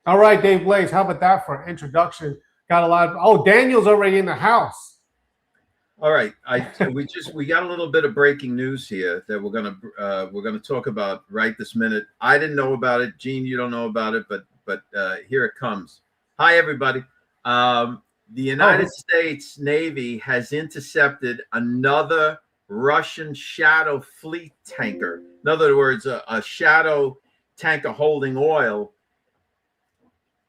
All right, Dave Blaze, how about that for an introduction? Got a lot of, oh, Daniel's already in the house. All right, we got a little bit of breaking news here that we're gonna talk about right this minute. I didn't know about it, Gene. You don't know about it, but here it comes. Hi, everybody. The United States Navy has intercepted another Russian shadow fleet tanker. In other words, a shadow tanker holding oil,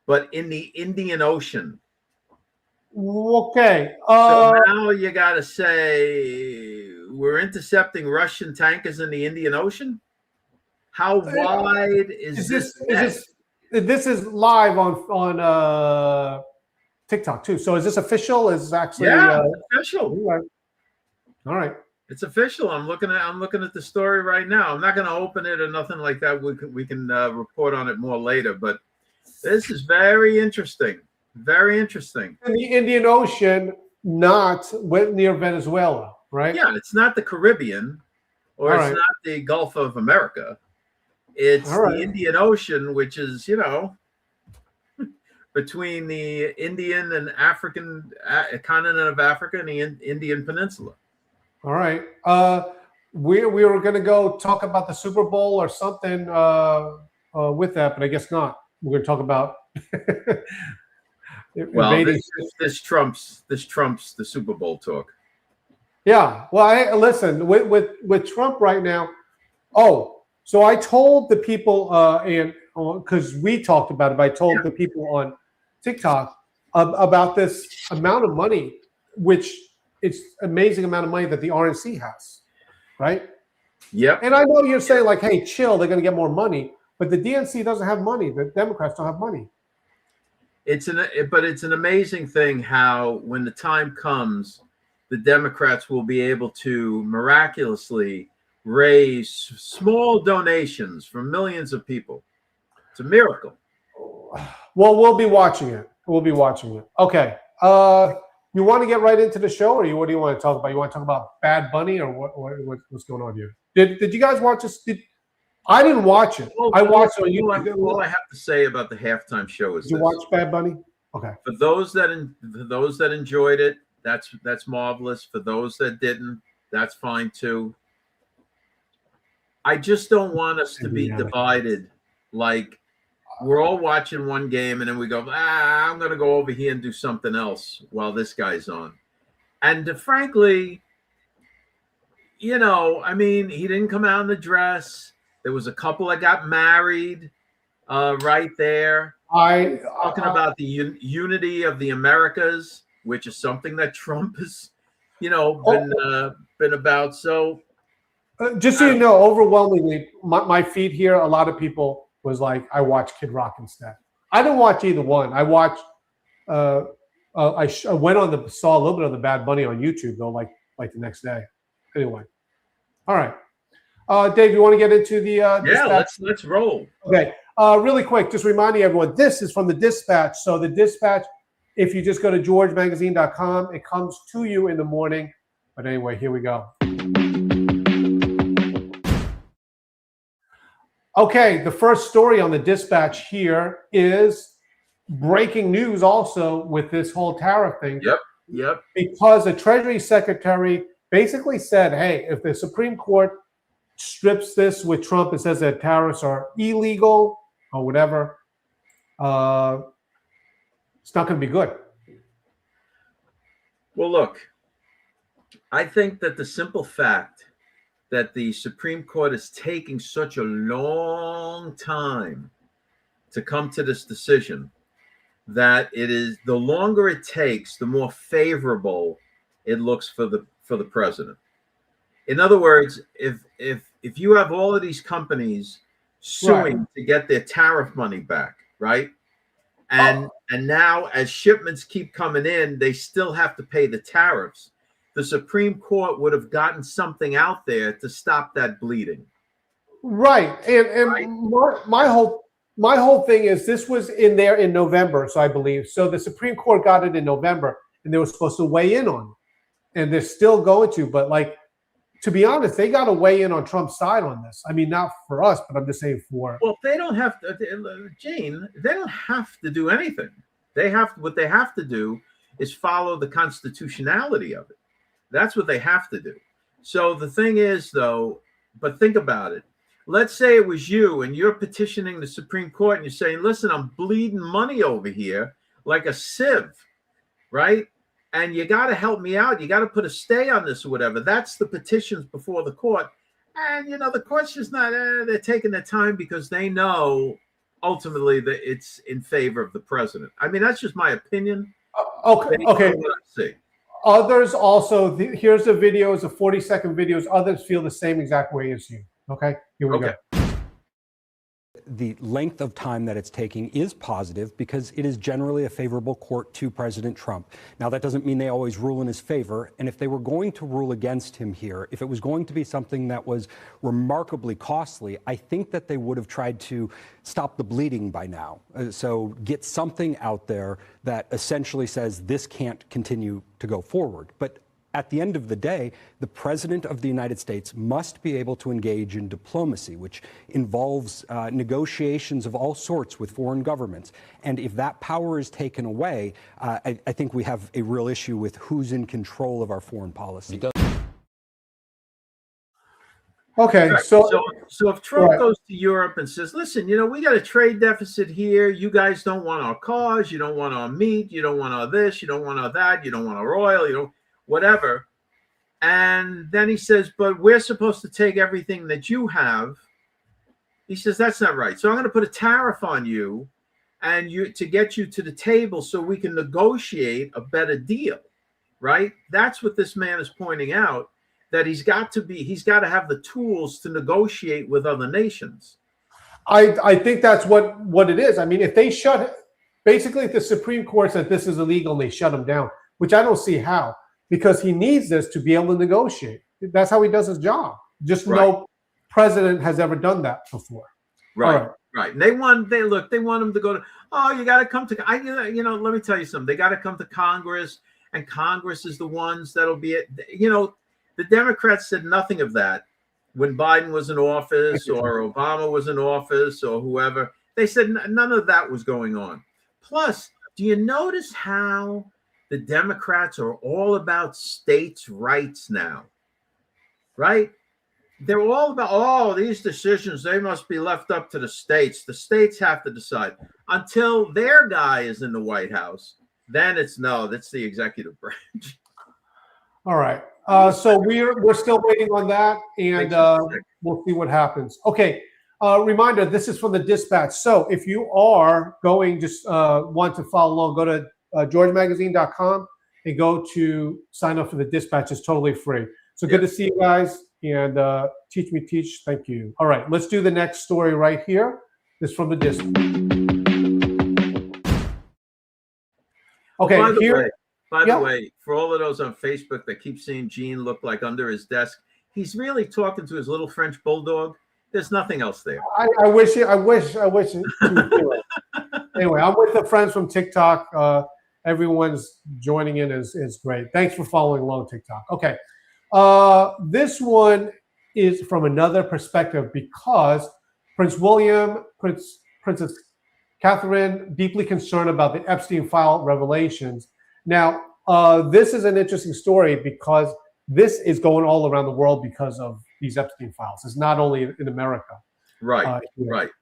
but in the Indian Ocean. Okay. So now you got to say we're intercepting Russian tankers in the Indian Ocean. How wide is this? This is live on TikTok too. So is this official? Is actually official? All right. It's official. I'm looking at the story right now. I'm not going to open it or nothing like that. We can report on it more later. But this is very interesting. Very interesting. In the Indian Ocean, not near Venezuela, right? Yeah, it's not the Caribbean, or it's not the Gulf of America. It's the Indian Ocean, which is, between the Indian and African continent of Africa and the Indian Peninsula. All right. We were going to go talk about the Super Bowl or something with that, but I guess not. We're going to talk about. Well, this trumps the Super Bowl talk. Yeah. Well, listen, with Trump right now. Oh, so I told the people, and because we talked about it, but I told the people on TikTok about this amount of money, which it's amazing amount of money that the RNC has, right? Yep. And I know you're saying like, hey, chill, they're going to get more money, but the DNC doesn't have money. The Democrats don't have money. But it's an amazing thing how when the time comes, the Democrats will be able to miraculously raise small donations from millions of people. It's a miracle. Well, we'll be watching it. Okay. You want to get right into the show, or what do you want to talk about? You want to talk about Bad Bunny, or what's going on here? Did you guys watch this? I didn't watch it. I watched it on YouTube. All I have to say about the halftime show is Did you watch Bad Bunny? Okay. For those that enjoyed it, that's marvelous. For those that didn't, that's fine too. I just don't want us to be divided. Like we're all watching one game and then we go, I'm going to go over here and do something else while this guy's on. And frankly, he didn't come out in the dress. There was a couple that got married right there. Talking about the unity of the Americas, which is something that Trump has, been about. So, just so you know, overwhelmingly, my feed here, a lot of people was like, I watch Kid Rock instead. I didn't watch either one. I watched. I went saw a little bit of the Bad Bunny on YouTube though, like the next day. Anyway, all right. Dave, you want to get into the let's roll. Okay. Really quick, just reminding everyone, this is from the Dispatch. So the Dispatch, if you just go to georgemagazine.com, it comes to you in the morning. But anyway, here we go. Okay, the first story on the Dispatch here is breaking news also with this whole tariff thing. Yep. Because the Treasury Secretary basically said, hey, if the Supreme Court strips this with Trump and says that tariffs are illegal or whatever, it's not going to be good. Well, look, I think that the simple fact that the Supreme Court is taking such a long time to come to this decision, that it is the longer it takes, the more favorable it looks for the president. In other words, if you have all of these companies suing to get their tariff money back, right? And now as shipments keep coming in, they still have to pay the tariffs. The Supreme Court would have gotten something out there to stop that bleeding. Right. And my whole thing is this was in there in November, so I believe. So the Supreme Court got it in November and they were supposed to weigh in on it. and they're still going to. But like, to be honest, they got to weigh in on Trump's side on this. I mean, not for us, but I'm just saying for. Well, they don't have to, Gene. They don't have to do anything. What they have to do is follow the constitutionality of it. That's what they have to do. So the thing is, though, but think about it. Let's say it was you and you're petitioning the Supreme Court and you're saying, listen, I'm bleeding money over here like a sieve, right? And you got to help me out. You got to put a stay on this or whatever. That's the petitions before the court. And, the court's just not, they're taking their time because they know ultimately that it's in favor of the president. I mean, that's just my opinion. Okay. What I see. Others also, here's the videos, the 40-second videos. Others feel the same exact way as you. Okay, here we go. The length of time that it's taking is positive because it is generally a favorable court to President Trump. Now, that doesn't mean they always rule in his favor. And if they were going to rule against him here, if it was going to be something that was remarkably costly, I think that they would have tried to stop the bleeding by now. So get something out there that essentially says this can't continue to go forward. But at the end of the day, the president of the United States must be able to engage in diplomacy, which involves negotiations of all sorts with foreign governments. And if that power is taken away, I think we have a real issue with who's in control of our foreign policy. Okay, so if Trump goes to Europe and says, listen, we got a trade deficit here. You guys don't want our cars. You don't want our meat. You don't want our this. You don't want our that. You don't want our oil. Whatever. And then he says, but we're supposed to take everything that you have. He says, that's not right. So I'm going to put a tariff on you and to get you to the table so we can negotiate a better deal. Right? That's what this man is pointing out, that he's got to have the tools to negotiate with other nations. I think that's what it is. I mean, if they basically if the Supreme Court said this is illegal and they shut him down, which I don't see how. Because he needs this to be able to negotiate. That's how he does his job. Just no president has ever done that before. Right. And they want him to go to, you got to come to, let me tell you something. They got to come to Congress, and Congress is the ones that'll be it. The Democrats said nothing of that when Biden was in office or Obama was in office or whoever. They said none of that was going on. Plus, do you notice how the Democrats are all about states' rights now, right? They're all about, these decisions, they must be left up to the states. The states have to decide. Until their guy is in the White House, then that's the executive branch. All right. So we're still waiting on that, and we'll see what happens. Okay. Reminder, this is from the Dispatch. So if you are going, just want to follow along, go to georgemagazine.com and go to sign up for the Dispatch. It's totally free. So good to see you guys, and teach me teach. Thank you. All right, let's do the next story right here. This is from the Dispatch. Okay, by the way, for all of those on Facebook that keep seeing Gene look like under his desk, he's really talking to his little French bulldog. There's nothing else there. I wish. Anyway, I'm with the friends from TikTok. Everyone's joining in is great. Thanks for following along TikTok. Okay. This one is from another perspective because Prince William, Princess Catherine, deeply concerned about the Epstein file revelations. Now, this is an interesting story because this is going all around the world because of these Epstein files. It's not only in America. Right.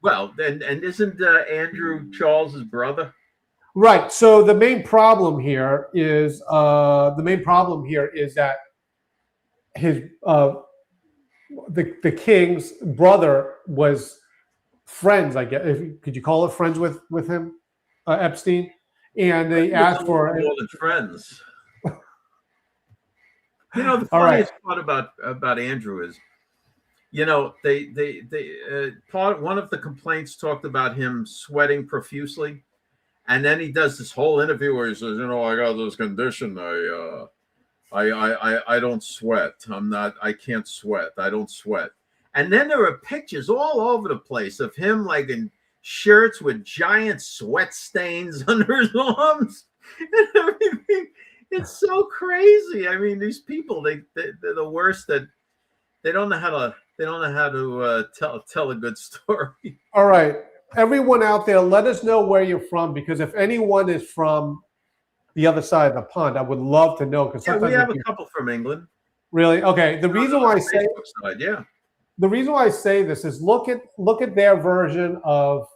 Well, and isn't Andrew Charles's brother? Right. So the main problem here is that his the king's brother was friends. I guess could you call it friends with him, Epstein? And they asked for more than friends. The funniest part about Andrew is, one of the complaints talked about him sweating profusely. And then he does this whole interview where he says, I got this condition. I don't sweat. I can't sweat. I don't sweat. And then there are pictures all over the place of him like in shirts with giant sweat stains under his arms and everything. It's so crazy. I mean, these people, they're the worst. That they don't know how to tell a good story. All right, everyone out there, let us know where you're from, because if anyone is from the other side of the pond, I would love to know. Because Yeah, sometimes we have a couple from England. Really? Okay. The reason why I say side, yeah. The reason why I say this is look at their version of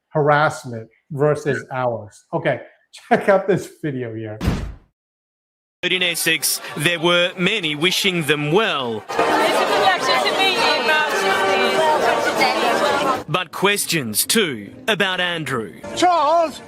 harassment versus ours. Okay, check out this video here. In Essex, there were many wishing them well. But questions too about Andrew. Charles,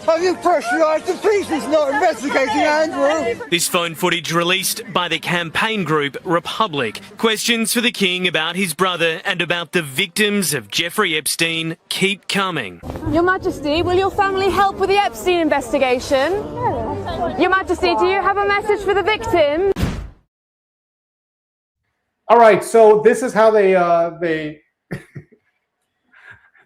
have you pressurised the police? He's not investigating Andrew. This phone footage released by the campaign group Republic. Questions for the King about his brother and about the victims of Jeffrey Epstein keep coming. Your Majesty, will your family help with the Epstein investigation? Your Majesty, do you have a message for the victims? All right, so this is how they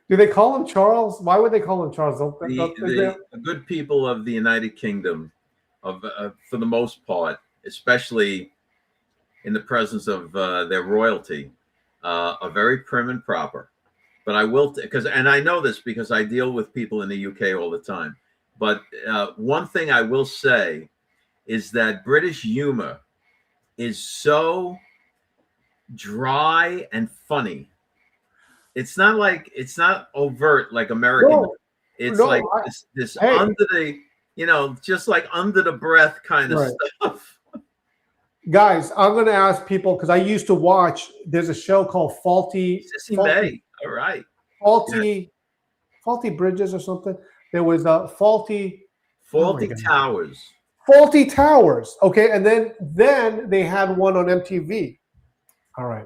do they call him Charles? Why would they call him Charles? The good people of the United Kingdom, for the most part, especially in the presence of their royalty, are very prim and proper. But I will, and I know this because I deal with people in the UK all the time. But one thing I will say is that British humor is so dry and funny. It's not overt like American. No, it's no, like this under the, just like under the breath kind of stuff. Guys, I'm going to ask people, because I used to watch. There's a show called Faulty May. All right. Faulty Bridges or something. There was a Faulty Towers. Faulty Towers. Okay, and then they had one on MTV. All right.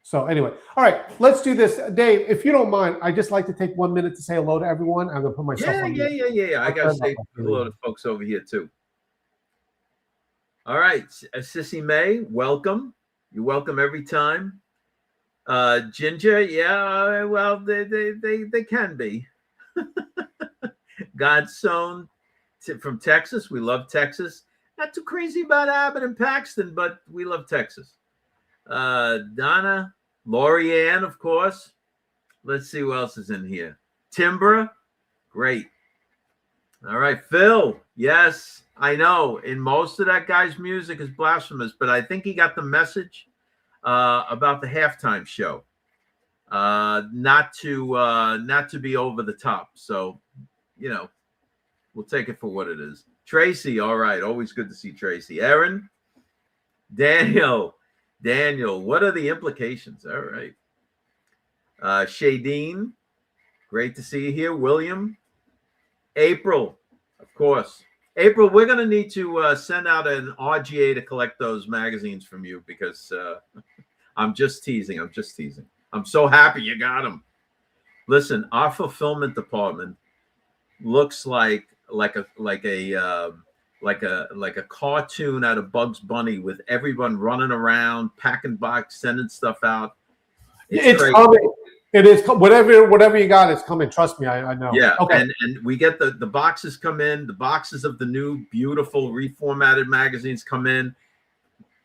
So anyway, all right, let's do this. Dave, if you don't mind, I'd just like to take 1 minute to say hello to everyone. I'm going to put myself on mute. Yeah. I got to say hello to folks over here too. All right, Sissy May, welcome. You're welcome every time. Ginger, yeah, well, they can be. Godson from Texas. We love Texas. Not too crazy about Abbott and Paxton, but we love Texas. Donna, Lorianne, of course. Let's see who else is in here. Timbra, great. All right, Phil, yes, I know. In most of that guy's music is blasphemous, but I think he got the message about the halftime show. Not to be over the top. So, we'll take it for what it is. Tracy, all right, always good to see Tracy. Aaron, Daniel, what are the implications? All right. Shadeen, great to see you here. William, April, of course. April, we're going to need to send out an RGA to collect those magazines from you, because I'm just teasing. I'm so happy you got them. Listen, our fulfillment department looks like a cartoon out of Bugs Bunny, with everyone running around, packing box, sending stuff out. It's coming. It is whatever you got is coming. Trust me, I know. Yeah. Okay. And we get the boxes come in. The boxes of the new beautiful reformatted magazines come in.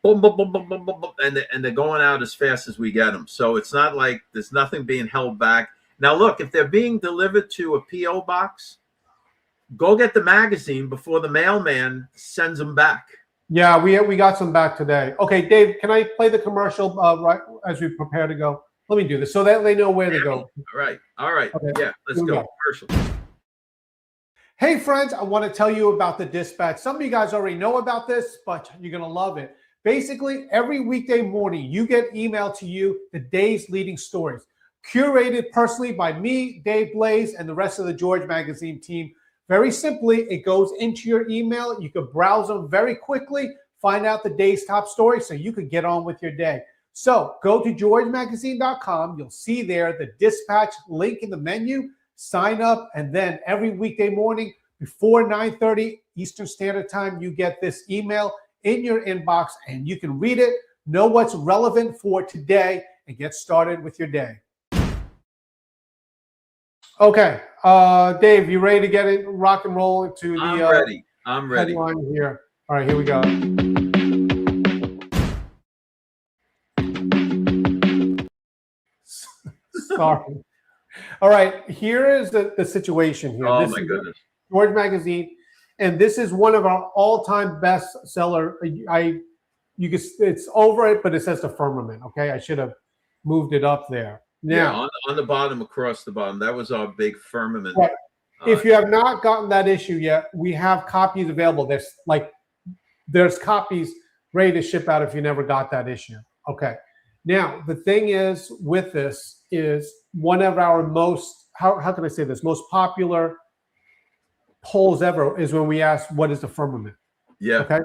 Boom, boom, boom, boom, boom, boom, boom, and they're going out as fast as we get them. So it's not like there's nothing being held back. Now look, if they're being delivered to a PO box, go get the magazine before the mailman sends them back. Yeah, we got some back today. Okay, Dave, can I play the commercial right as we prepare to go? Let me do this so that they know where to go. All right. Okay. Yeah, let's go. Commercial. Hey, friends, I want to tell you about the Dispatch. Some of you guys already know about this, but you're going to love it. Basically, every weekday morning, you get emailed to you the day's leading stories, curated personally by me, Dave Blaze, and the rest of the George Magazine team. Very simply, it goes into your email. You can browse them very quickly, find out the day's top story so you can get on with your day. So go to georgemagazine.com. You'll see there the Dispatch link in the menu. Sign up, and then every weekday morning before 9:30 Eastern Standard Time, you get this email in your inbox, and you can read it, know what's relevant for today, and get started with your day. Okay, Dave, you ready to get it rock and roll into the I'm ready. I'm ready. headline here? All right, here we go. Sorry. All right, here is the situation here. Oh This my is goodness. George Magazine, and this is one of our all-time best seller. It's over it, but it says the Firmament. Okay, I should have moved it up there. Now, on the bottom, across the bottom, that was our big Firmament. right. If you have not gotten that issue yet, we have copies available. There's copies ready to ship out if you never got that issue. Okay. Now, the thing is with this is one of our most, how can I say this, most popular polls ever is when we ask, what is the Firmament? Yeah. Okay.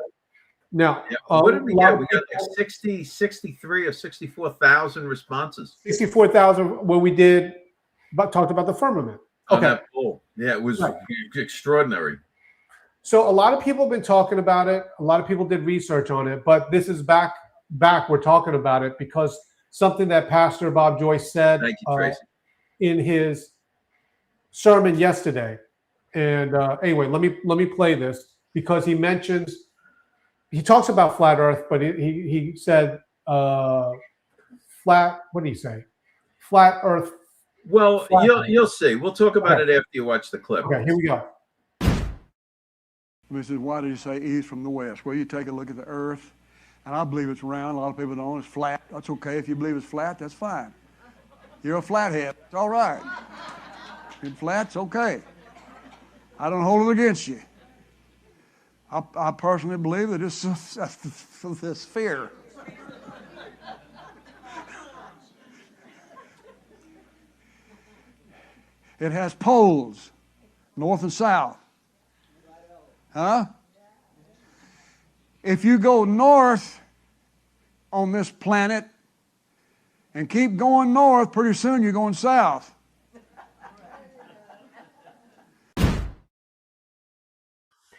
Now, what did we get? We got like 60, 63 or 64,000 responses. 64,000 when we talked about the Firmament. On that poll. Yeah, it was extraordinary. So a lot of people have been talking about it. A lot of people did research on it, but this is back. We're talking about it because something that Pastor Bob Joyce said in his sermon yesterday. And anyway, let me play this because he talks about flat Earth, but he said flat. What did he say? Flat Earth. Well, you'll see. We'll talk about it after you watch the clip. Okay, here we go. He says, why did he say east from the west? Well, you take a look at the earth, and I believe it's round. A lot of people don't. It's flat. That's okay. If you believe it's flat, that's fine. You're a flathead. It's all right. If it's flat, it's okay. I don't hold it against you. I personally believe that it's the sphere. It has poles, north and south. Huh? If you go north on this planet and keep going north, pretty soon you're going south.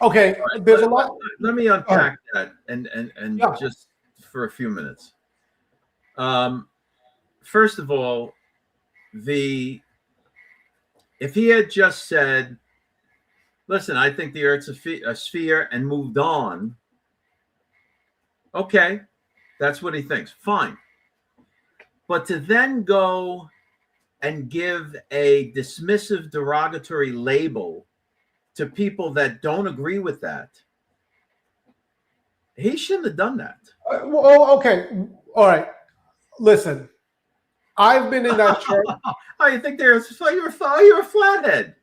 Okay, there's a lot. Let me unpack that and just for a few minutes. First of all, if he had just said, listen, I think the Earth's a sphere and moved on, okay, that's what he thinks. Fine. But to then go and give a dismissive, derogatory label to people that don't agree with that, he shouldn't have done that. Well, okay. All right. Listen, I've been in that church. Oh, you think you're a flathead?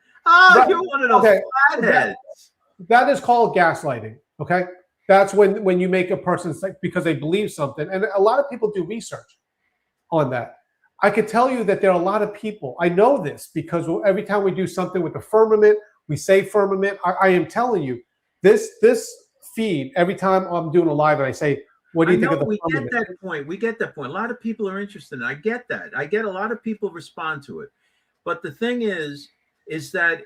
You're one of those flatheads. That is called gaslighting. Okay, that's when you make a person think because they believe something, and a lot of people do research on that. I could tell you that there are a lot of people. I know this because every time we do something with the Firmament, we say Firmament. I am telling you, this feed every time I'm doing a live and I say, what do you think of the Firmament? We get that point. A lot of people are interested in it. I get that. I get a lot of people respond to it. But the thing is that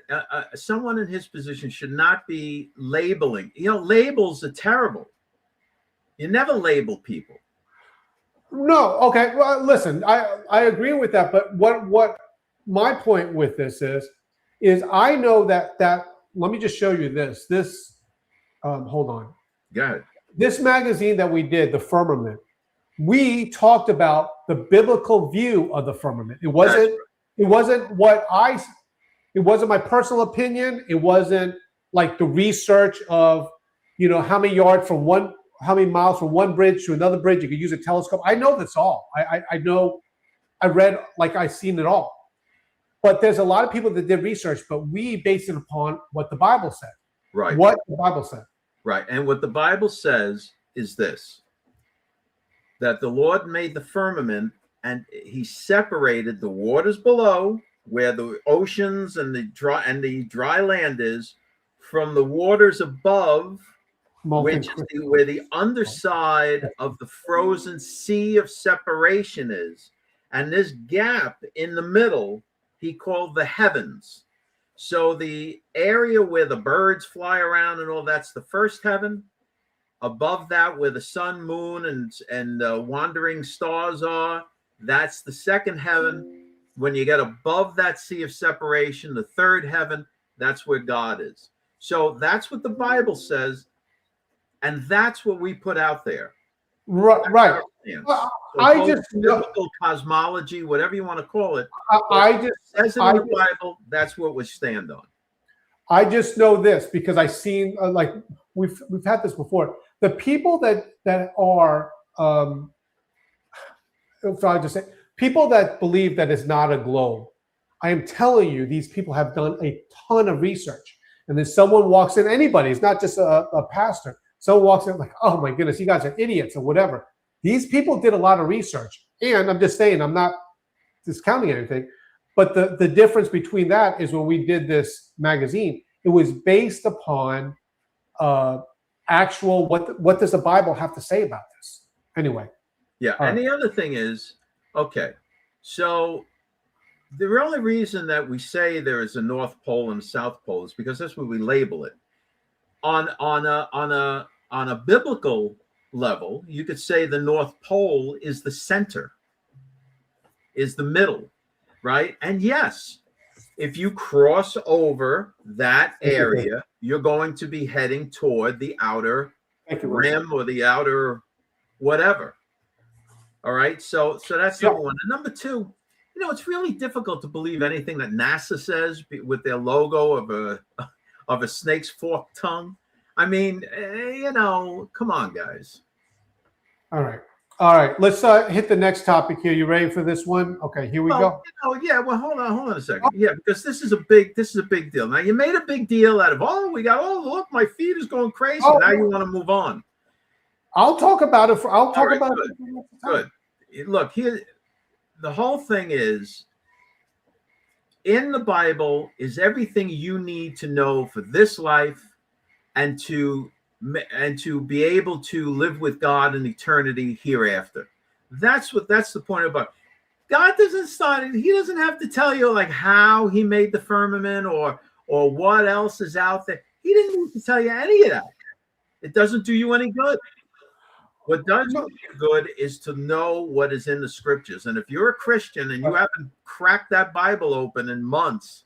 someone in his position should not be labeling. Labels are terrible. You never label people. No. Okay. Well, listen, I agree with that. But what my point with this is I know that let me just show you this. Hold on. Go ahead. This magazine that we did, the Firmament, we talked about the biblical view of the Firmament. It wasn't my personal opinion. It wasn't like the research of, how many miles from one bridge to another bridge. You could use a telescope. I know this all. I know, I read, I've seen it all. But there's a lot of people that did research, but we based it upon what the Bible said. Right. What the Bible said. Right. And what the Bible says is this, that the Lord made the firmament and he separated the waters below where the oceans and the dry land is from the waters above, which is where the underside of the frozen sea of separation is. And this gap in the middle, he called the heavens. So the area where the birds fly around and all that's the first heaven. Above that, where the sun, moon, and wandering stars are, that's the second heaven. when you get above that sea of separation, the third heaven, that's where God is. So that's what the Bible says, and that's what we put out there. Right. Well, I just biblical cosmology, whatever you want to call it. I just says it in the Bible. That's what we stand on. I just know this because I've seen like we've had this before. The people that are if I just say people that believe that it's not a globe, I am telling you, these people have done a ton of research. And then someone walks in, anybody, it's not just a pastor. Someone walks in like, oh my goodness, you guys are idiots or whatever. These people did a lot of research. And I'm just saying, I'm not discounting anything. But the difference between that is when we did this magazine, it was based upon actual, what does the Bible have to say about this? Anyway. Yeah. And the other thing is, okay, so the only reason that we say there is a North Pole and a South Pole is because that's what we label it. On a biblical level, you could say the North Pole is the center, is the middle, right? And yes, if you cross over that area, you're going to be heading toward the outer rim or the outer whatever. All right, so that's number one. And number two, you know, it's really difficult to believe anything that NASA says with their logo of a snake's forked tongue. I mean, you know, come on, guys. All right. Let's hit the next topic here. You ready for this one? Okay, here we go. You know, yeah. Well, hold on a second. Yeah, because this is a big deal. Now you made a big deal out of look, my feed is going crazy. Now you want to move on. I'll talk about it. Good. Look, here, the whole thing is, in the Bible is everything you need to know for this life and to be able to live with God in eternity hereafter. That's the point about it. God he doesn't have to tell you like how he made the firmament or what else is out there. He didn't need to tell you any of that. It doesn't do you any good. What does do you good is to know what is in the scriptures. And if you're a Christian and you haven't cracked that Bible open in months.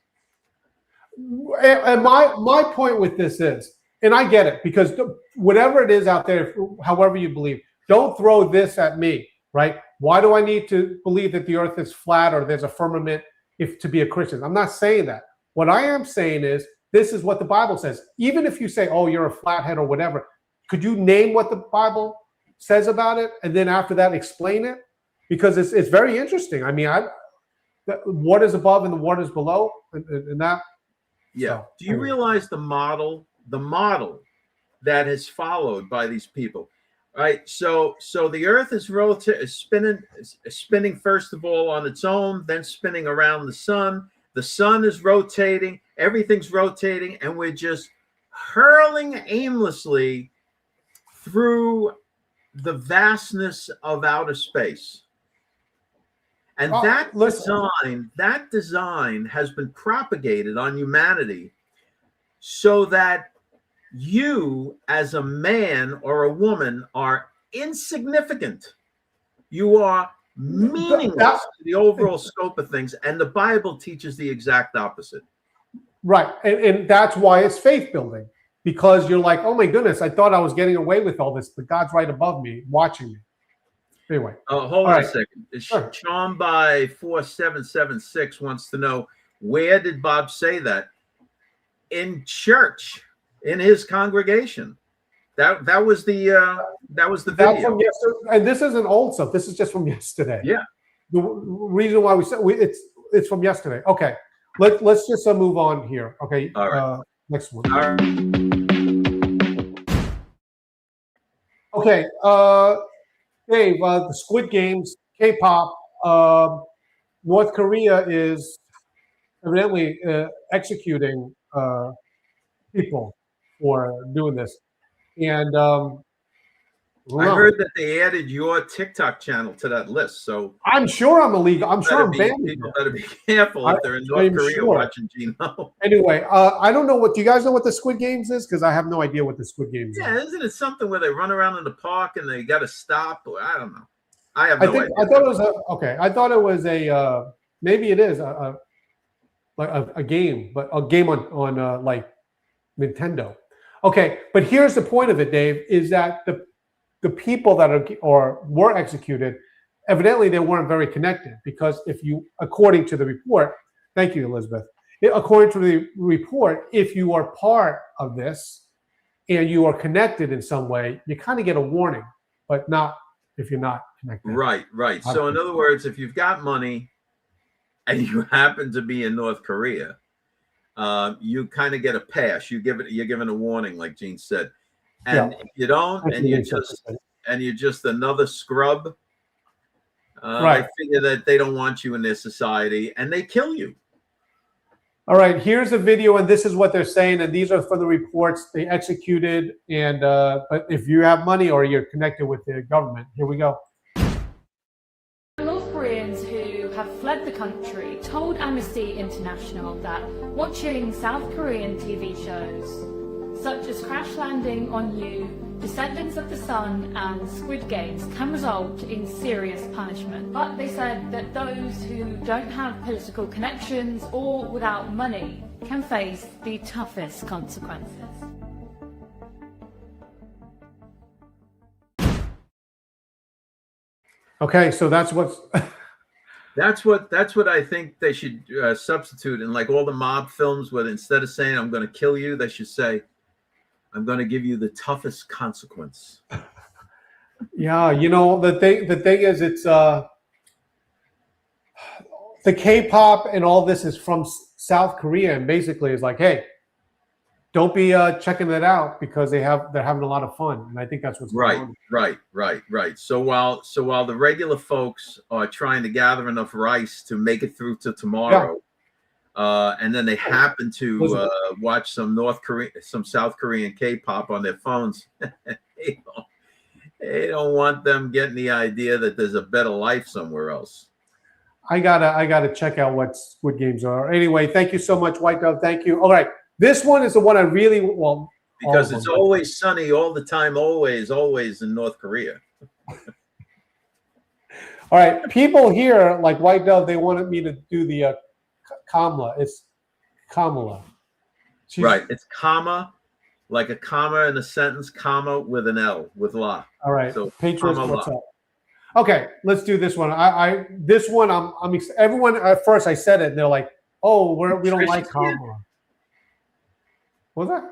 And my point with this is, and I get it, because whatever it is out there, however you believe, don't throw this at me, right? Why do I need to believe that the earth is flat or there's a firmament to be a Christian? I'm not saying that. What I am saying is, this is what the Bible says. Even if you say, oh, you're a flathead or whatever, could you name what the Bible says about it, and then after that explain it? Because it's very interesting. I mean, what is above and what is below, and that. Yeah. So, do you realize the model that is followed by these people? Right. So the Earth is spinning first of all on its own, then spinning around the sun. The sun is rotating. Everything's rotating, and we're just hurling aimlessly through the vastness of outer space. And that design has been propagated on humanity so that you as a man or a woman are insignificant. You are meaningless to the overall scope of things. And the Bible teaches the exact opposite. Right. And that's why it's faith building. Because you're like, oh my goodness, I thought I was getting away with all this, but God's right above me, watching me. Anyway. Hold on a second. Sure. Sean by 4776 wants to know, where did Bob say that? In church, in his congregation. That was the video. From yesterday, and this isn't old stuff. This is just from yesterday. Yeah. The reason why we said it's from yesterday. Okay. Let's just move on here. Okay. All right. Next one. All right. Okay, Dave, the Squid Games, K-pop, North Korea is evidently executing people for doing this. And I heard that they added your TikTok channel to that list. So I'm sure I'm illegal. I'm sure I'm banned. People better be careful if they're in North Korea watching Gino. Anyway, I don't know do you guys know what the Squid Games is? Because I have no idea what the Squid Games is. Yeah, isn't it something where they run around in the park and they got to stop? Or I don't know. I have no idea. I thought it was I thought it was a maybe it is a game, but a game on like Nintendo. Okay, but here's the point of it, Dave, is that the people that were executed, evidently they weren't very connected, because according to the report, thank you, Elizabeth, according to the report, if you are part of this and you are connected in some way, you kind of get a warning, but not if you're not connected. Right. So in other words, if you've got money and you happen to be in North Korea, you kind of get a pass. You're given a warning, like Gene said. And if you don't, and you're just another scrub, I figure that they don't want you in their society and they kill you. All right, here's a video, and this is what they're saying, and these are for the reports they executed. And but if you have money or you're connected with the government, here we go. North Koreans who have fled the country told Amnesty International that watching South Korean TV shows such as Crash Landing on You, Descendants of the Sun and Squid Games can result in serious punishment. But they said that those who don't have political connections or without money can face the toughest consequences. Okay, so that's what's that's what I think they should substitute in, like all the mob films, where instead of saying "I'm going to kill you," they should say, "I'm going to give you the toughest consequence." Yeah, you know, the thing is, it's the K-pop and all this is from South Korea, and basically is like, hey, don't be checking it out, because they're having a lot of fun, and I think that's what's going on. Right. So while the regular folks are trying to gather enough rice to make it through to tomorrow, and then they happen to watch some South Korean K-pop on their phones, they don't want them getting the idea that there's a better life somewhere else. I gotta check out what Squid Games are. Anyway, thank you so much, White Dove. Thank you. All right. This one is the one I really because it's always sunny all the time, always in North Korea. All right, people here like White Dove, they wanted me to do the Kamala. It's Kamala. Right, it's comma, like a comma in a sentence, comma with an L, with la. All right, so Patriots, what's up? Okay, let's do this one. This one, everyone at first I said it, and they're like, "Oh, we don't like Kamala." What's that?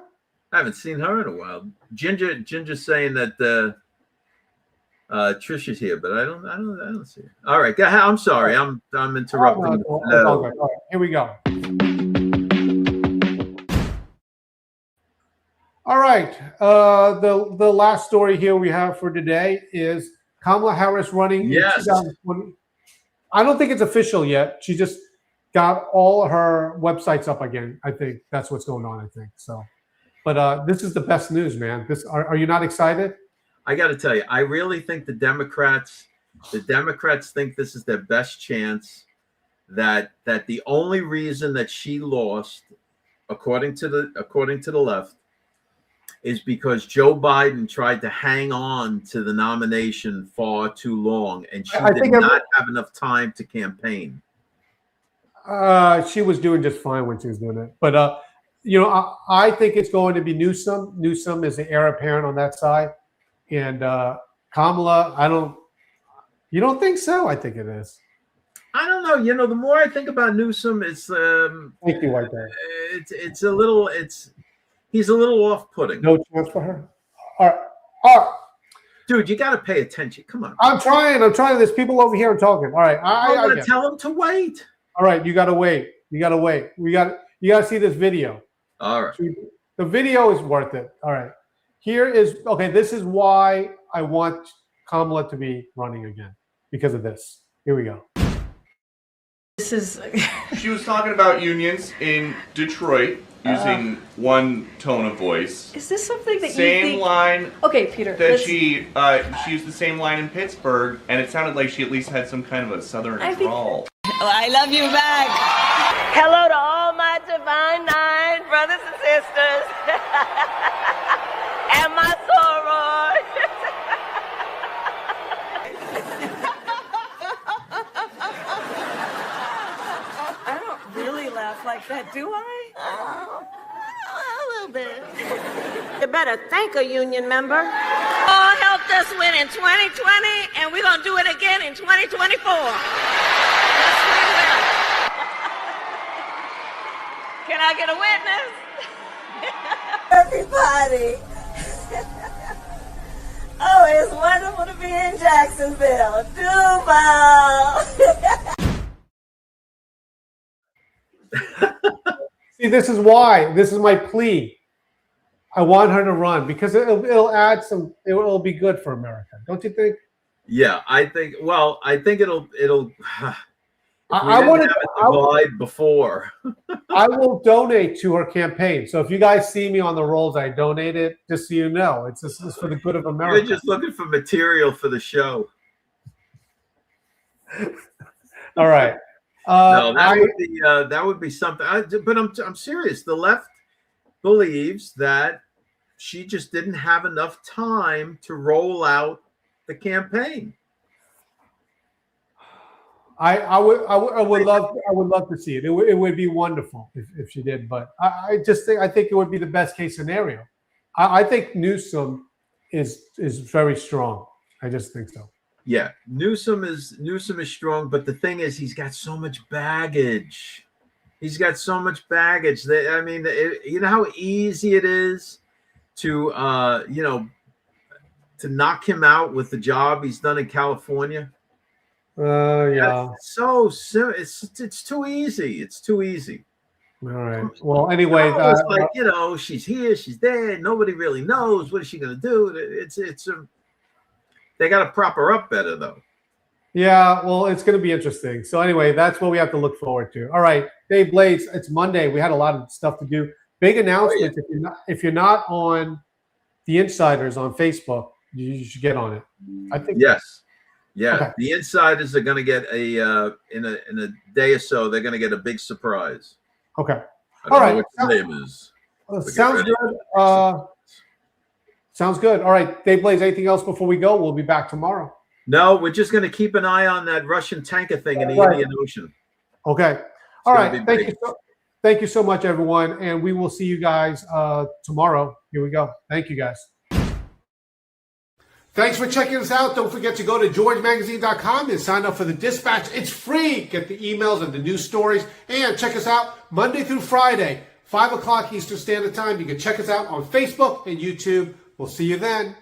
I haven't seen her in a while. Ginger's saying that Trisha's here, but I don't see her. All right, go ahead. I'm sorry. I'm interrupting. All right, here we go. All right. The last story here we have for today is Kamala Harris running in 2020. I don't think it's official yet. She just got all her websites up again. I think that's what's going on. I think so. But this is the best news, man. Are you not excited? I got to tell you, I really think the Democrats think this is their best chance. That the only reason that she lost, according to the left, is because Joe Biden tried to hang on to the nomination far too long, and she did not have enough time to campaign. She was doing just fine when she was doing it. But, I think it's going to be Newsom. Newsom is the heir apparent on that side. And Kamala, you don't think so? I think it is. I don't know. The more I think about Newsom, it's thank you, White Dove. He's a little off-putting. No chance for her? All right. Dude, you got to pay attention. Come on. I'm trying. There's people over here talking. All right. I'm going to tell them to wait. All right. You got to wait. You got to see this video. All right. The video is worth it. All right. This is why I want Kamala to be running again, because of this. Here we go. She was talking about unions in Detroit using one tone of voice. Is this something that same line? Okay, Peter. That she used the same line in Pittsburgh, and it sounded like she at least had some kind of a southern drawl. I love you back. Hello to all my divine nine brothers and sisters, and my sorors. like that, do I? A little bit. You better thank a union member. All helped us win in 2020, and we're going to do it again in 2024. Yes, we will. Can I get a witness? Everybody. Oh, it's wonderful to be in Jacksonville. Duval. See, this is why. This is my plea. I want her to run because it'll add some. It'll be good for America, don't you think? Yeah, I think. Well, I think it'll. I want to divide before. I will donate to her campaign. So if you guys see me on the rolls, I donate it. Just so you know, this is for the good of America. You're just looking for material for the show. All right. No, that would be something. But I'm serious. The left believes that she just didn't have enough time to roll out the campaign. I would love to see it. It would be wonderful if she did. But I think it would be the best case scenario. I think Newsom is very strong. I just think so. Yeah, Newsom is strong, but the thing is, he's got so much baggage. He's got so much baggage. I mean, you know how easy it is to to knock him out with the job he's done in California. Yeah. So it's too easy. It's too easy. All right. Well, anyway, it's like she's here, she's there. Nobody really knows what is she going to do. They got to prop her up better, though. Yeah. Well, it's going to be interesting. So anyway, that's what we have to look forward to. All right, Dave Blades. It's Monday. We had a lot of stuff to do. Big announcements. Oh, yeah. If you're not on the Insiders on Facebook, you should get on it. I think. Yes. Yeah, okay. The Insiders are going to get in a day or so. They're going to get a big surprise. Okay. All right. What his name is? Sounds good. Sounds good. All right, Dave Blades. Anything else before we go? We'll be back tomorrow. No, we're just going to keep an eye on that Russian tanker thing in the Indian Ocean. Okay. All right. Thank you so much, everyone, and we will see you guys tomorrow. Here we go. Thank you, guys. Thanks for checking us out. Don't forget to go to georgemagazine.com and sign up for the Dispatch. It's free. Get the emails and the news stories. And check us out Monday through Friday, 5 o'clock Eastern Standard Time. You can check us out on Facebook and YouTube. We'll see you then.